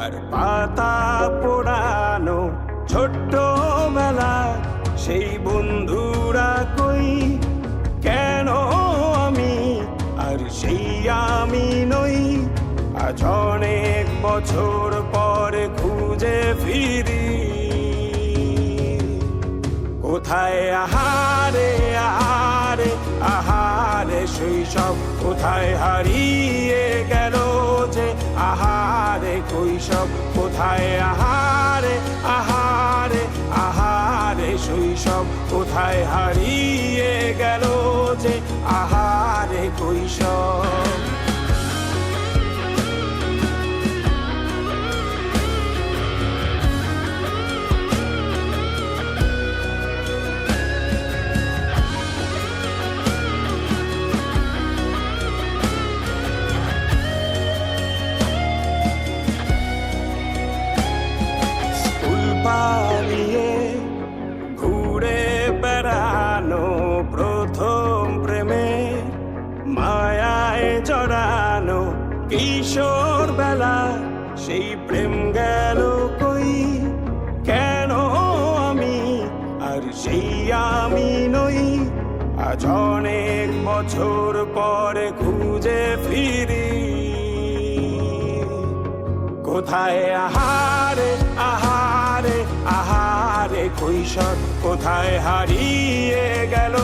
আর পাতা পোড়ানো ছোট্ট মেলা সেই বন্ধুরা কই কেন আমি আর সেই আমি নই আজ অনেক বছর পরে খুঁজে ফিরি কোথায় আহারে আহারে আহারে শৈশব কোথায় হারিয়ে গেল যে আহারে কৈশব কোথায় আহারে আহারে আহারে শৈশব কোথায় হারিয়ে গেল যে আহারে কৈশব পালিয়ে ঘুরে বেড়ানো প্রথম প্রেমে মায়ায় জড়ানো কিশোর বেলা সেই প্রেম গেল কই কেন আমি আর সেই আমি নই আজ অনেক বছর পরে খুঁজে ফিরি কোথায় আহারে আহারে আহারে কৈশোর কোথায় হারিয়ে গেল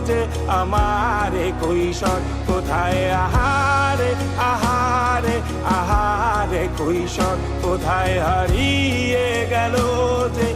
যে আমারে কৈশোর কোথায় আহারে আহারে আহারে কৈশোর কোথায় হারিয়ে গেল যে